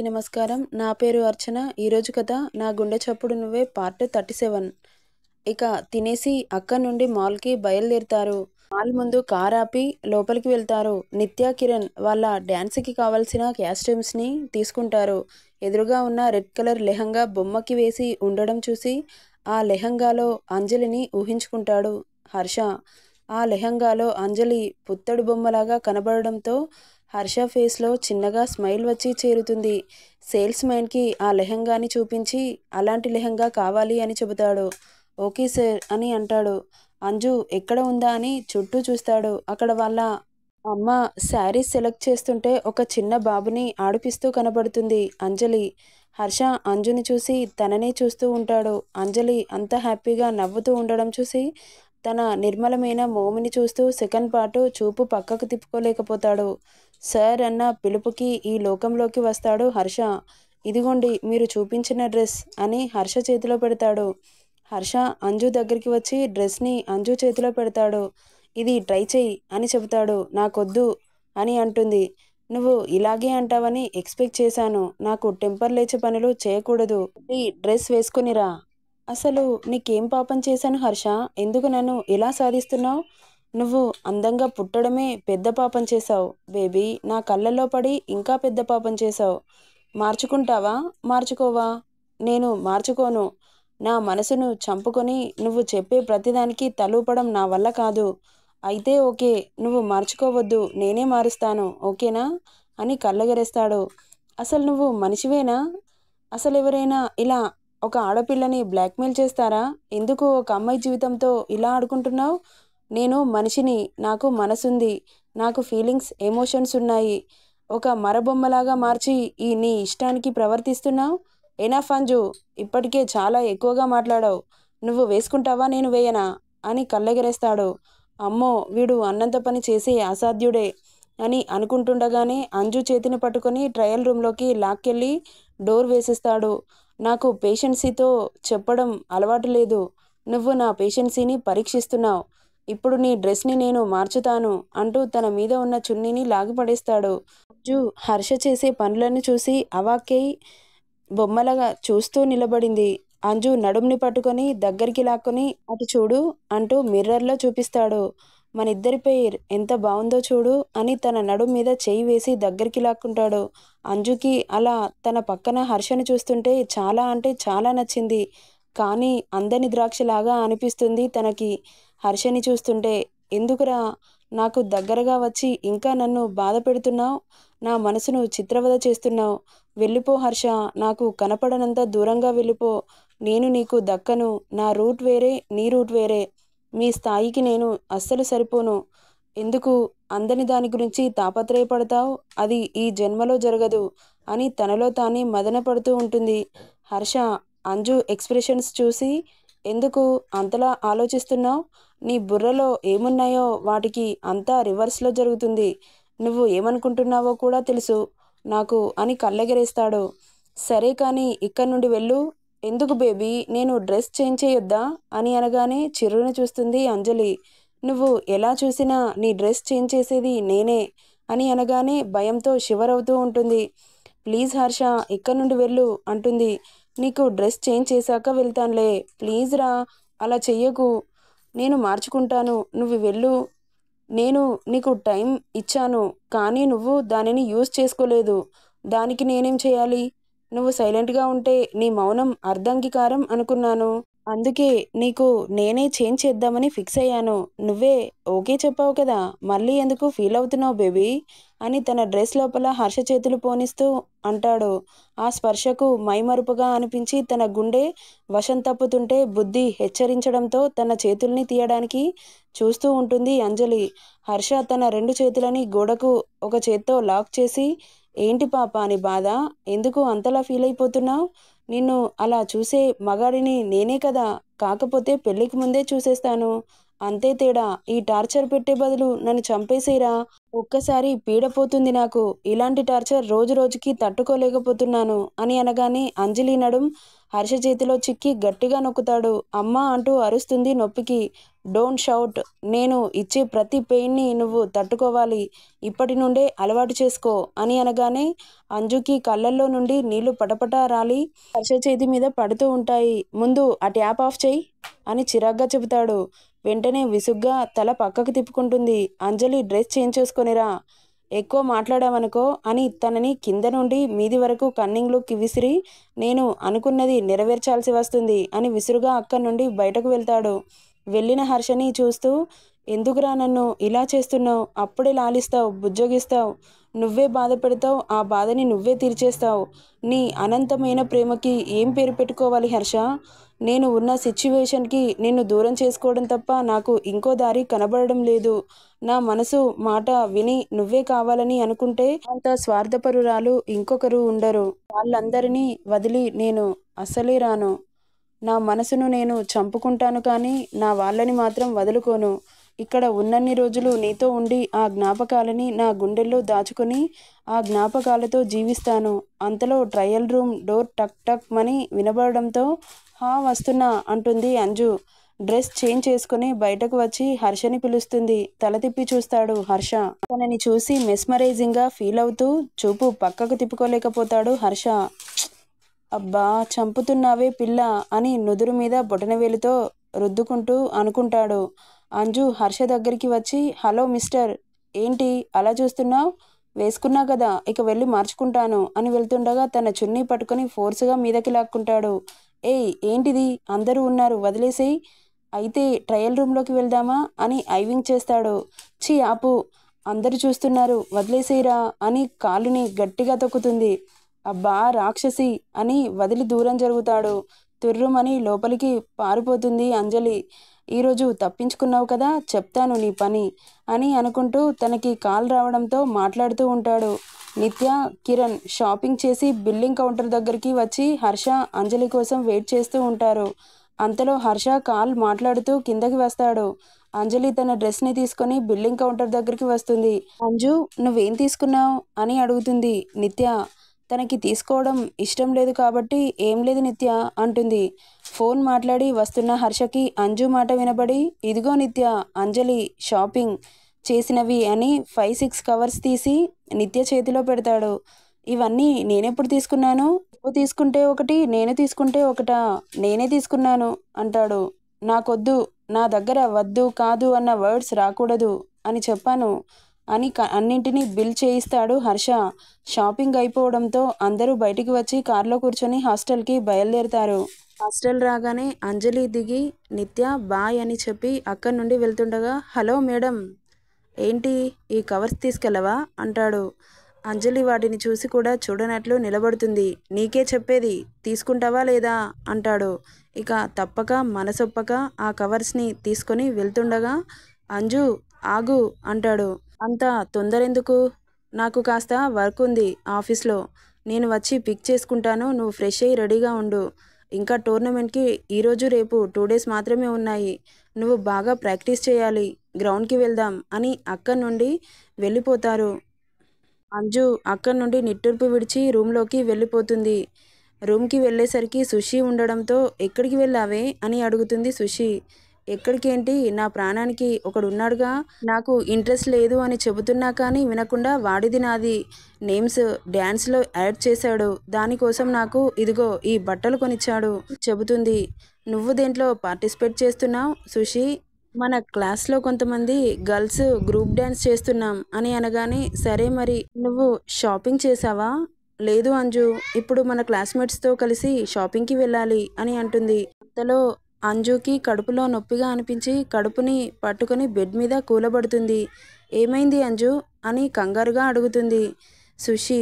అందరికీ నమస్కారం. నా పేరు అర్చన. ఈరోజు కథ నా గుండె చప్పుడు నువ్వే పార్ట్ 37. ఇక తినేసి అక్కడి నుండి మాల్కి బయలుదేరుతారు. మాల్ ముందు కార్ ఆపి లోపలికి వెళ్తారు. నిత్య, కిరణ్ వాళ్ళ డ్యాన్స్కి కావాల్సిన కాస్ట్యూమ్స్ని తీసుకుంటారు. ఎదురుగా ఉన్న రెడ్ కలర్ లెహంగా బొమ్మకి వేసి ఉండడం చూసి ఆ లెహంగాలో అంజలిని ఊహించుకుంటాడు హర్ష. ఆ లెహంగాలో అంజలి పుత్తడి బొమ్మలాగా కనబడడంతో హర్ష ఫేస్లో చిన్నగా స్మైల్ వచ్చి చేరుతుంది. సేల్స్ మ్యాన్కి ఆ లెహంగాని చూపించి అలాంటి లెహంగా కావాలి అని చెబుతాడు. ఓకే సార్ అని అంటాడు. అంజు ఎక్కడ ఉందా అని చుట్టూ చూస్తాడు. అక్కడ వాళ్ళ అమ్మ శారీస్ సెలెక్ట్ చేస్తుంటే ఒక చిన్న బాబుని ఆడిపిస్తూ కనబడుతుంది అంజలి. హర్ష అంజుని చూసి తననే చూస్తూ ఉంటాడు. అంజలి అంత హ్యాపీగా నవ్వుతూ ఉండడం చూసి తన నిర్మలమైన మోముని చూస్తూ సెకండ్ పార్ట్ చూపు పక్కకు తిప్పుకోలేకపోతాడు. సార్ అన్న పిలుపుకి ఈ లోకంలోకి వస్తాడు హర్ష. ఇదిగోండి మీరు చూపించిన డ్రెస్ అని హర్ష చేతిలో పెడతాడు. హర్ష అంజు దగ్గరికి వచ్చి డ్రెస్ని అంజు చేతిలో పెడతాడు. ఇది ట్రై చెయ్యి అని చెబుతాడు. నాకొద్దు అని అంటుంది. నువ్వు ఇలాగే అంటావని ఎక్స్పెక్ట్ చేశాను. నాకు టెంపర్ లేచే పనులు చేయకూడదు. ఈ డ్రెస్ వేసుకునిరా. అసలు నీకేం పాపం చేశాను హర్ష? ఎందుకు నన్ను ఇలా సాధిస్తున్నావు? నువ్వు అందంగా పుట్టడమే పెద్ద పాపం చేశావు బేబీ. నా కళ్ళల్లో పడి ఇంకా పెద్ద పాపం చేశావు. మార్చుకుంటావా మార్చుకోవా? నేను మార్చుకోను. నా మనసును చంపుకొని నువ్వు చెప్పే ప్రతిదానికి తలూపడం నా వల్ల కాదు. అయితే ఓకే, నువ్వు మార్చుకోవద్దు, నేనే మారుస్తాను, ఓకేనా అని కళ్ళగెరేస్తాడు. అసలు నువ్వు మనిషివేనా? అసలు ఎవరైనా ఇలా ఒక ఆడపిల్లని బ్లాక్మెయిల్ చేస్తారా? ఎందుకు ఒక అమ్మాయి జీవితంతో ఇలా ఆడుకుంటున్నావు? నేను మనిషిని, నాకు మనసుంది, నాకు ఫీలింగ్స్, ఎమోషన్స్ ఉన్నాయి. ఒక మరబొమ్మలాగా మార్చి నీ ఇష్టానికి ప్రవర్తిస్తున్నావు. ఎనఫ్ అంజు, ఇప్పటికే చాలా ఎక్కువగా మాట్లాడావు. నువ్వు వేసుకుంటావా నేను వేయనా అని కళ్ళెగరేస్తాడు. అమ్మో, వీడు అన్నంత పని చేసే అసాధ్యుడే అని అనుకుంటుండగానే అంజు చేతిని పట్టుకొని ట్రయల్ రూమ్లోకి లాక్కెళ్ళి డోర్ వేసేస్తాడు. నాకు పేషెన్సీతో చెప్పడం అలవాటు లేదు. నువ్వు నా పేషెన్సీని పరీక్షిస్తున్నావు. ఇప్పుడు నీ డ్రెస్ని నేను మార్చుతాను అంటూ తన మీద ఉన్న చున్నీని లాగిపడేస్తాడు. అంజు హర్ష చేసే పనులను చూసి అవాక్కై బొమ్మలగా చూస్తూ నిలబడింది. అంజు నడుంని పట్టుకొని దగ్గరికి లాక్కొని అటు చూడు అంటూ మిర్రర్లో చూపిస్తాడు. మనిద్దరి పేర్ ఎంత బాగుందో చూడు అని తన నడుం మీద చేయి వేసి దగ్గరికి లాక్కుంటాడు. అంజుకి అలా తన పక్కన హర్షని చూస్తుంటే చాలా అంటే చాలా నచ్చింది. కానీ అందని ద్రాక్షలాగా అనిపిస్తుంది తనకి హర్షని చూస్తుంటే. ఎందుకురా నాకు దగ్గరగా వచ్చి ఇంకా నన్ను బాధ పెడుతున్నావు? నా మనసును చిత్రవద చేస్తున్నావు. వెళ్ళిపో హర్ష, నాకు కనపడనంత దూరంగా వెళ్ళిపో. నేను నీకు దక్కను. నా రూట్ వేరే, నీ రూట్ వేరే. మీ స్థాయికి నేను అస్సలు సరిపోను. ఎందుకు అందని దాని గురించి తాపత్రయపడతావు? అది ఈ జన్మలో జరగదు అని తనలో తానే మదన పడుతూ ఉంటుంది. హర్ష అంజు ఎక్స్ప్రెషన్స్ చూసి ఎందుకు అంతలా ఆలోచిస్తున్నావు? నీ బుర్రలో ఏమున్నాయో వాటికి అంతా రివర్స్లో జరుగుతుంది. నువ్వు ఏమనుకుంటున్నావో కూడా తెలుసు నాకు అని కళ్ళెగరేస్తాడు. సరే కానీ ఇక్కడి నుండి వెళ్ళు. ఎందుకు బేబీ, నేను డ్రెస్ చేంజ్ చేయొద్దా అని అనగానే చిర్రున చూస్తుంది అంజలి. నువ్వు ఎలా చూసినా నీ డ్రెస్ చేంజ్ చేసేది నేనే అని అనగానే భయంతో షివర్ అవుతూ ఉంటుంది. ప్లీజ్ హర్ష, ఇక్కడి నుండి వెళ్ళు అంటుంది. నీకు డ్రెస్ చేంజ్ చేశాక వెళ్తానులే, ప్లీజ్ రా, అలా చెయ్యకు. నేను మార్చుకుంటాను, నువ్వు వెళ్ళు. నేను నీకు టైం ఇచ్చాను, కానీ నువ్వు దానిని యూజ్ చేసుకోలేదు. దానికి నేనేం చేయాలి? నువ్వు సైలెంట్గా ఉంటే నీ మౌనం అర్ధంగీకారం అనుకున్నాను. అందుకే నీకు నేనే చేంజ్ చేద్దామని ఫిక్స్ అయ్యాను. నువ్వే ఓకే చెప్పావు కదా, మళ్ళీ ఎందుకు ఫీల్ అవుతున్నావు బేబీ అని తన డ్రెస్ లోపల హర్ష చేతులు పోనిస్తూ అంటాడు. ఆ స్పర్శకు మైమరుపుగా అనిపించి తన గుండె వశం తప్పుతుంటే బుద్ధి హెచ్చరించడంతో తన చేతుల్ని తీయడానికి చూస్తూ ఉంటుంది అంజలి. హర్ష తన రెండు చేతులని గోడకు ఒక చేత్తో లాక్ చేసి, ఏంటి పాప అని బాధ? ఎందుకు అంతలా ఫీల్ అయిపోతున్నావు? నిన్ను అలా చూసే మగాడిని నేనే కదా, కాకపోతే పెళ్ళికి ముందే చూసేస్తాను, అంతే తేడా. ఈ టార్చర్ పెట్టే బదులు నన్ను చంపేసేరా. ఒక్కసారి పీడపోతుంది నాకు. ఇలాంటి టార్చర్ రోజు రోజుకి తట్టుకోలేకపోతున్నాను అని అనగానే అంజలి నడుం హర్ష చేతిలో చిక్కి గట్టిగా నొక్కుతాడు. అమ్మా అంటూ అరుస్తుంది నొప్పికి. Don't shout. నేను ఇచ్చే ప్రతి పెయిన్ని నువ్వు తట్టుకోవాలి. ఇప్పటి నుండే అలవాటు చేసుకో అని అనగానే అంజుకి కళ్ళల్లో నుండి నీళ్లు పటపటా రాలి హర్ష చేతి మీద పడుతూ ఉంటాయి. ముందు ఆ ట్యాప్ ఆఫ్ చెయ్యి అని చిరాగ్గా చెబుతాడు. వెంటనే విసుగ్గా తల పక్కకు తిప్పుకుంటుంది. అంజలి డ్రెస్ చేంజ్ చేసుకొనిరా, ఎక్కువ మాట్లాడావనుకో అని తనని కింద నుండి మీది వరకు కన్నింగ్ లుక్ విసిరి నేను అనుకున్నది నెరవేర్చాల్సి వస్తుంది అని విసురుగా అక్కడి నుండి బయటకు వెళ్తాడు. వెళ్ళిన హర్షని చూస్తూ ఎందుకురా నన్ను ఇలా చేస్తున్నావు, అప్పుడే లాలిస్తావు, బుజ్జగిస్తావు, నువ్వే బాధ పెడతావు, ఆ బాధని నువ్వే తీర్చేస్తావు. నీ అనంతమైన ప్రేమకి ఏం పేరు పెట్టుకోవాలి హర్ష? నేను ఉన్న సిచ్యువేషన్కి నిన్ను దూరం చేసుకోవడం తప్ప నాకు ఇంకో దారి కనబడడం లేదు. నా మనసు మాట విని నువ్వే కావాలని అనుకుంటే అంత స్వార్థపరురాలు ఇంకొకరు ఉండరు. వాళ్ళందరినీ వదిలి నేను అస్సలే రాను. నా మనసును నేను చంపుకుంటాను కానీ నా వాళ్ళని మాత్రం వదులుకోను. ఇక్కడ ఉన్నన్ని రోజులు నీతో ఉండి ఆ జ్ఞాపకాలని నా గుండెల్లో దాచుకొని ఆ జ్ఞాపకాలతో జీవిస్తాను. అంతలో ట్రయల్ రూమ్ డోర్ టక్ టక్ మని వినబడడంతో హా వస్తున్నా అంటుంది అంజు. డ్రెస్ చేంజ్ చేసుకుని బయటకు వచ్చి హర్షని పిలుస్తుంది. తల తిప్పి చూస్తాడు హర్ష. తనని చూసి మెస్మరైజింగ్ గా ఫీల్ అవుతూ చూపు పక్కకు తిప్పుకోలేకపోతాడు హర్ష. అబ్బా చంపుతున్నావే పిల్ల అని నుదురు మీద బొటనవేలుతో రుద్దుకుంటూ అనుకుంటాడు. అంజు హర్ష దగ్గరికి వచ్చి హలో మిస్టర్, ఏంటి అలా చూస్తున్నావు? వేసుకున్నా కదా, ఇక వెళ్ళి మార్చుకుంటాను అని వెళ్తుండగా తన చున్నీ పట్టుకొని ఫోర్సుగా మీదకి లాక్కుంటాడు. ఏయ్ ఏంటిది, అందరూ ఉన్నారు వదిలేసేయ్, అయితే ట్రయల్ రూమ్లోకి వెళ్దామా అని ఐవింగ్ చేస్తాడు. ఛీ ఆపు, అందరూ చూస్తున్నారు వదిలేసేయరా అని కాలుని గట్టిగా తొక్కుతుంది. అబ్బా రాక్షసి అని వదిలి దూరం జరుగుతాడు. తుర్రుమని లోపలికి పారిపోతుంది అంజలి. ఈరోజు తప్పించుకున్నావు కదా, చెప్తాను నీ పని అని అనుకుంటూ తనకి కాల్ రావడంతో మాట్లాడుతూ ఉంటాడు. నిత్య, కిరణ్ షాపింగ్ చేసి బిల్లింగ్ కౌంటర్ దగ్గరికి వచ్చి హర్ష, అంజలి కోసం వెయిట్ చేస్తూ ఉంటారు. అంతలో హర్ష కాల్ మాట్లాడుతూ కిందకి వస్తాడు. అంజలి తన డ్రెస్ని తీసుకొని బిల్లింగ్ కౌంటర్ దగ్గరికి వస్తుంది. అంజు నువ్వేం తీసుకున్నావు అని అడుగుతుంది నిత్య. తనకి తీసుకోవడం ఇష్టం లేదు కాబట్టి ఏం లేదు నిత్య అంటుంది. ఫోన్ మాట్లాడి వస్తున్న హర్షకి అంజు మాట వినబడి ఇదిగో నిత్య, అంజలి షాపింగ్ చేసినవి అని 5-6 కవర్స్ తీసి నిత్య చేతిలో పెడతాడు. ఇవన్నీ నేనెప్పుడు తీసుకున్నాను? నువ్వు తీసుకుంటే ఒకటి, నేను తీసుకుంటే ఒకటా? నేనే తీసుకున్నాను అంటాడు. నాకొద్దు, నా దగ్గర వద్దు కాదు అన్న వర్డ్స్ రాకూడదు అని చెప్పాను అని అన్నింటినీ బిల్ చేయిస్తాడు హర్ష. షాపింగ్ అయిపోవడంతో అందరూ బయటికి వచ్చి కార్లో కూర్చొని హాస్టల్కి బయలుదేరుతారు. హాస్టల్ రాగానే అంజలి దిగి నిత్య బాయ్ అని చెప్పి అక్కడి నుండి వెళ్తుండగా హలో మేడం, ఏంటి ఈ కవర్స్ తీసుకెళ్ళవా అంటాడు. అంజలి వాటిని చూసి కూడా చూడనట్లు నిలబడుతుంది. నీకే చెప్పేది, తీసుకుంటావా లేదా అంటాడు. ఇక తప్పక మనసొప్పక ఆ కవర్స్ని తీసుకొని వెళ్తుండగా అంజు ఆగు అంటాడు. అంత తొందరెందుకు? నాకు కాస్త వర్క్ ఉంది ఆఫీస్లో, నేను వచ్చి పిక్ చేసుకుంటాను, నువ్వు ఫ్రెష్ అయ్యి రెడీగా ఉండు. ఇంకా టోర్నమెంట్కి ఈరోజు రేపు 2 డేస్ మాత్రమే ఉన్నాయి, నువ్వు బాగా ప్రాక్టీస్ చేయాలి, గ్రౌండ్కి వెళ్దాం అని అక్కడి నుండి వెళ్ళిపోతారు. అంజు అక్కడి నుండి నిట్టూర్పు విడిచి రూమ్లోకి వెళ్ళిపోతుంది. రూమ్కి వెళ్ళేసరికి సుషి ఉండడంతో ఎక్కడికి వెళ్ళావే అని అడుగుతుంది సుషి. ఎక్కడికేంటి, నా ప్రాణానికి ఒకడున్నాడుగా, నాకు ఇంట్రెస్ట్ లేదు అని చెబుతున్నా కానీ వినకుండా వాడిది నాది నేమ్స్ డ్యాన్స్లో యాడ్ చేశాడు, దానికోసం నాకు ఇదిగో ఈ బట్టలు కొనిచ్చాడు చెబుతుంది. నువ్వు దేంట్లో పార్టిసిపేట్ చేస్తున్నావు సుషి? మన క్లాస్లో కొంతమంది గర్ల్స్ గ్రూప్ డ్యాన్స్ చేస్తున్నాం అని అనగానే సరే మరి నువ్వు షాపింగ్ చేసావా? లేదు అంజు, ఇప్పుడు మన క్లాస్మేట్స్తో కలిసి షాపింగ్కి వెళ్ళాలి అని అంటుంది. అంతలో అంజుకి కడుపులో నొప్పిగా అనిపించి కడుపుని పట్టుకొని బెడ్ మీద కూలబడుతుంది. ఏమైంది అంజు అని కంగారుగా అడుగుతుంది. సుషి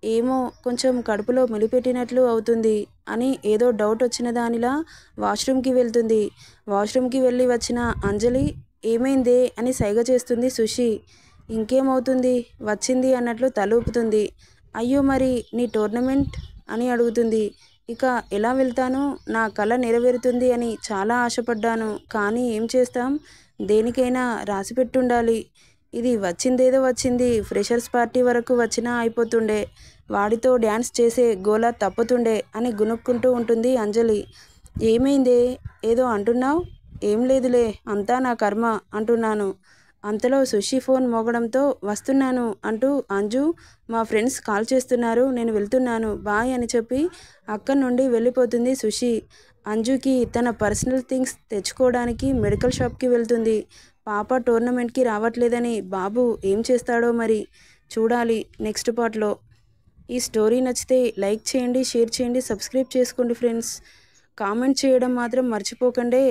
ఏమో కొంచెం కడుపులో మిలిపెట్టినట్లు అవుతుంది అని ఏదో డౌట్ వచ్చిన దానిలా వాష్రూమ్కి వెళ్తుంది. వాష్రూమ్కి వెళ్ళి వచ్చిన అంజలి ఏమైందే అని సైగ చేస్తుంది సుషి. ఇంకేమవుతుంది, వచ్చింది అన్నట్లు తల ఊపుతుంది. అయ్యో మరి నీ టోర్నమెంట్ అని అడుగుతుంది. ఇక ఎలా వెళ్తాను, నా కల నెరవేరుతుంది అని చాలా ఆశపడ్డాను, కానీ ఏం చేస్తాం, దేనికైనా రాసిపెట్టుండాలి. ఇది వచ్చిందేదో వచ్చింది, ఫ్రెషర్స్ పార్టీ వరకు వచ్చినా అయిపోతుండే, వాడితో డ్యాన్స్ చేసే గోల తప్పుతుండే అని గునుక్కుంటూ ఉంటుంది అంజలి. ఏమైందే? ఏదో అంటున్నావు? ఏం లేదులే, అంతా నా కర్మ అంటున్నాను. అంతలో సుషి ఫోన్ మోగడంతో వస్తున్నాను అంటూ అంజు, మా ఫ్రెండ్స్ కాల్ చేస్తున్నారు, నేను వెళ్తున్నాను, బాయ్ అని చెప్పి అక్కడి నుండి వెళ్ళిపోతుంది సుషి. అంజుకి తన పర్సనల్ థింగ్స్ తెచ్చుకోవడానికి మెడికల్ షాప్కి వెళ్తుంది. పాప టోర్నమెంట్కి రావట్లేదని బాబు ఏం చేస్తాడో మరి చూడాలి నెక్స్ట్ పార్ట్లో. ఈ స్టోరీ నచ్చితే లైక్ చేయండి, షేర్ చేయండి, సబ్స్క్రైబ్ చేసుకోండి ఫ్రెండ్స్. కామెంట్ చేయడం మాత్రం మర్చిపోకండి.